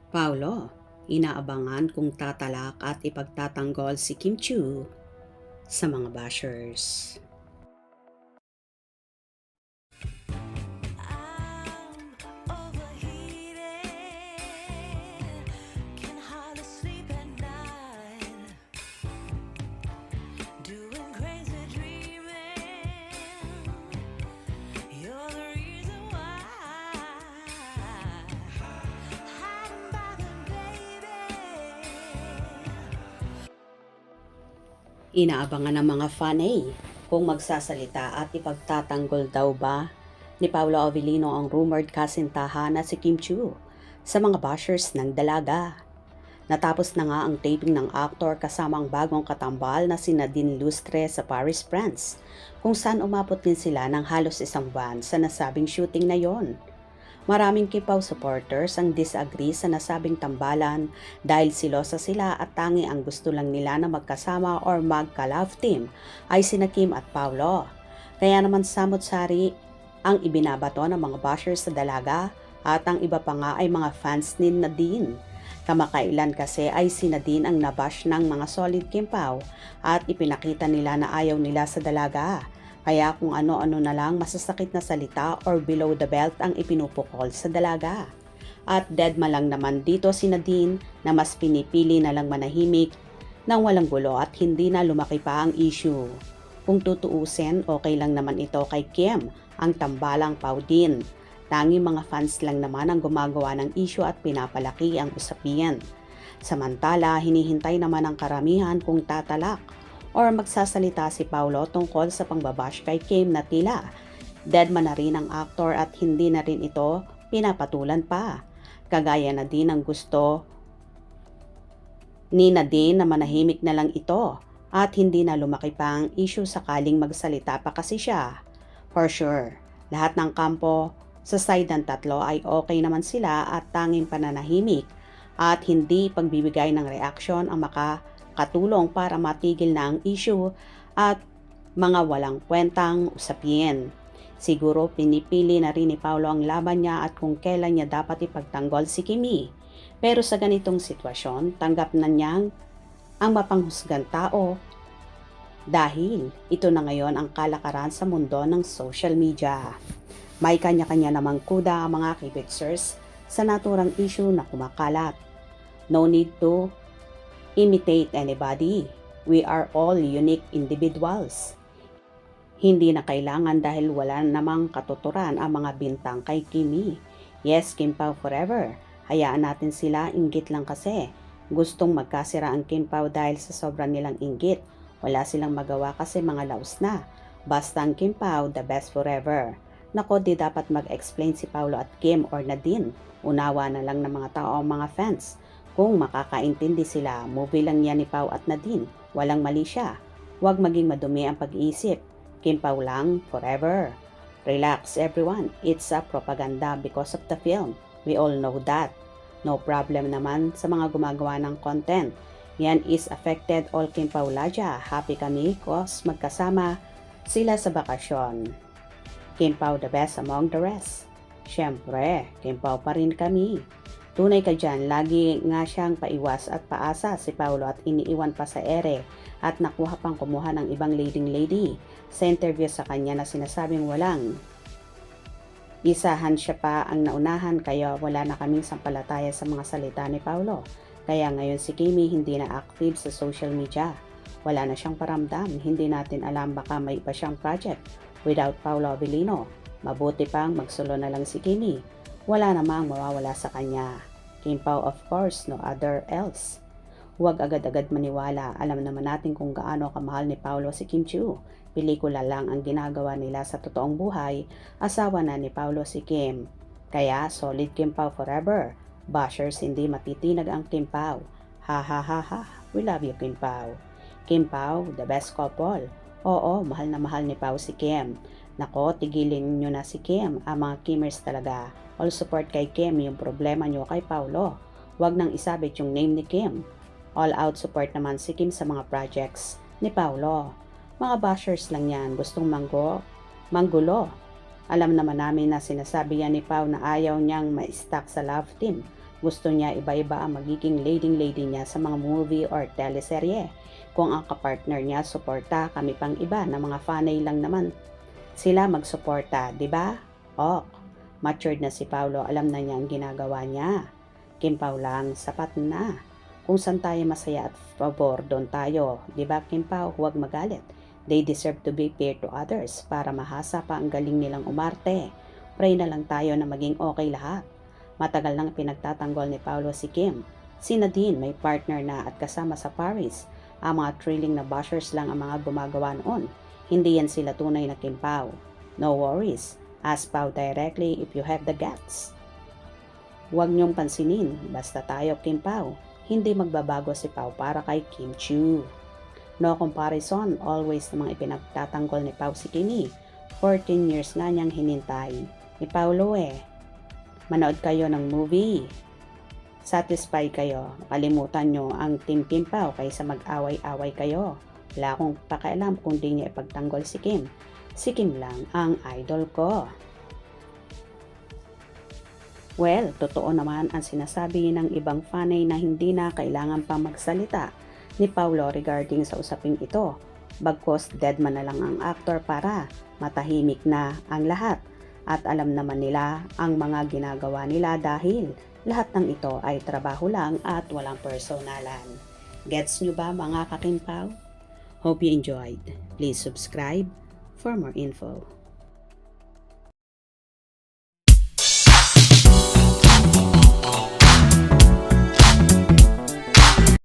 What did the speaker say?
Paulo, inaabangan kung tatalak at ipagtatanggol si Kim Chiu sa mga bashers. I'm overheated, can hardly sleep at night, doing crazy dreaming. You're the reason why, hiding by the baby. Inaabangan ng mga fan kung magsasalita at ipagtatanggol daw ba ni Paolo Avellino ang rumored kasintahan na si Kim Chiu sa mga bashers ng dalaga. Natapos na nga ang taping ng aktor kasama ang bagong katambal na si Nadine Lustre sa Paris, France, kung saan umabot din sila ng halos isang buwan sa nasabing shooting na yon. Maraming Kipaw supporters ang disagree sa nasabing tambalan dahil silosa sila at tangi ang gusto lang nila na magkasama or magka-love team ay sina Kim at Paolo. Kaya naman samot-sari ang ibinabato ng mga bashers sa dalaga at ang iba pa nga ay mga fans ni Nadine. Kamakailan kasi ay si Nadine ang nabash ng mga solid Kimpaw at ipinakita nila na ayaw nila sa dalaga. Kaya kung ano-ano na lang masasakit na salita or below the belt ang ipinupukol sa dalaga. At deadma lang naman dito si Nadine na mas pinipili na lang manahimik nang walang gulo at hindi na lumaki pa ang issue. Kung tutuusin, okay lang naman ito kay Kim, ang tambalang Pau din. Tanging mga fans lang naman ang gumagawa ng issue at pinapalaki ang usapin. Samantala, hinihintay naman ng karamihan kung tatalak or magsasalita si Paulo tungkol sa pangbabash kay Kim na tila deadman na rin ang aktor at hindi na rin ito pinapatulan pa. Kagaya na din ang gusto ni Nadine na manahimik na lang ito at hindi na lumaki pa ang issue sakaling magsalita pa kasi siya. For sure, lahat ng kampo sa side ng tatlo ay okay naman sila at tanging pananahimik at hindi pagbibigay ng reaksyon ang makakatulong para matigil na ang issue at mga walang kwentang usapin. Siguro pinipili na rin ni Paulo ang laban niya at kung kailan niya dapat ipagtanggol si Kimi. Pero sa ganitong sitwasyon, tanggap na niyang ang mapanghusgang tao dahil ito na ngayon ang kalakaran sa mundo ng social media. May kanya-kanya namang kuda ang mga kibitzers sa naturang issue na kumakalat. No need to imitate anybody. We are all unique individuals. Hindi na kailangan dahil wala namang katuturan ang mga bintang kay Kimi. Yes, Kim Pao forever. Hayaan natin sila, inggit lang kasi. Gustong magkasira ang Kim Pao dahil sa sobrang nilang inggit. Wala silang magawa kasi mga laos na. Basta ang Kim Pao, the best forever. Nako, di dapat mag-explain si Paulo at Kim or Nadine. Unawa na lang ng mga tao ang mga fans. Kung makakaintindi sila, movie lang yan ni Pao at Nadine. Walang mali siya. Huwag maging madumi ang pag-iisip. Kim Pao lang, forever. Relax everyone, it's a propaganda because of the film. We all know that. No problem naman sa mga gumagawa ng content. Yan is affected all Kim Pao Laja. Happy kami cause magkasama sila sa bakasyon. Kim Pao the best among the rest. Siyempre, Kim Pao pa rin kami. Tunay ka dyan, lagi nga siyang paiwas at paasa si Paulo at iniiwan pa sa ere at nakuha pang kumuha ng ibang leading lady sa interview sa kanya na sinasabing walang isahan siya pa ang naunahan kaya wala na kaming sampalataya sa mga salita ni Paulo. Kaya ngayon si Kimi hindi na active sa social media. Wala na siyang paramdam, hindi natin alam baka may iba siyang project without Paolo Avellino. Mabuti pang magsulo na lang si Kimi. Wala namang mawawala sa kanya. Kim Pao of course, no other else. Huwag agad-agad maniwala. Alam naman natin kung gaano kamahal ni Paolo si Kim Chiu. Pelikula lang ang ginagawa nila sa totoong buhay. Asawa na ni Paolo si Kim. Kaya solid Kim Pao forever. Bashers hindi matitinag ang Kim Pao. Ha ha ha ha. We love you Kim Pao. Kim Pao, the best couple. Oo, mahal na mahal ni Pao si Kim. Nako, tigilin nyo na si Kim. Ang mga Kimmers talaga. All support kay Kim, yung problema nyo kay Paulo. Huwag nang isabit yung name ni Kim. All out support naman si Kim sa mga projects ni Paulo. Mga bashers lang yan, gustong manggulo. Alam naman namin na sinasabi yan ni Pau na ayaw niyang ma-stuck sa love team. Gusto niya iba-iba ang magiging leading-lady niya sa mga movie or teleserye. Kung ang kapartner niya suporta, kami pang iba na mga fanay lang naman sila magsuporta, di ba? Ok, matured na si Paulo, alam na niya ang ginagawa niya. Kim Pao lang, sapat na. Kung saan tayo masaya at pabor, doon tayo. Di ba Kim Pao, huwag magalit. They deserve to be fair to others para mahasa pa ang galing nilang umarte. Pray na lang tayo na maging okay lahat. Matagal nang pinagtatanggol ni Paulo si Kim. Si Nadine may partner na at kasama sa Paris. Ang mga thrilling na bashers lang ang mga gumagawa noon. Hindi yan sila tunay na Kim Pao. No worries. Ask Pao directly if you have the guts. Huwag niyong pansinin. Basta tayo Kim Pao. Hindi magbabago si Pao para kay Kim Chiu. No comparison. Always namang ipinagtatanggol ni Pao si Kimi. 14 years na niyang hinintay. Ni Paulo Manood kayo ng movie. Satisfy kayo. Kalimutan nyo ang Team Kim Pao kaysa mag-away-away kayo. Wala akong pakialam kung di niya ipagtanggol si Kim. Si Kim lang ang idol ko. Well, totoo naman ang sinasabi ng ibang fanay na hindi na kailangan pang magsalita ni Paulo regarding sa usaping ito. Bagkos dead man na lang ang aktor para matahimik na ang lahat. At alam naman nila ang mga ginagawa nila dahil lahat ng ito ay trabaho lang at walang personalan. Gets nyo ba mga kakimpaw? Hope you enjoyed. Please subscribe for more info.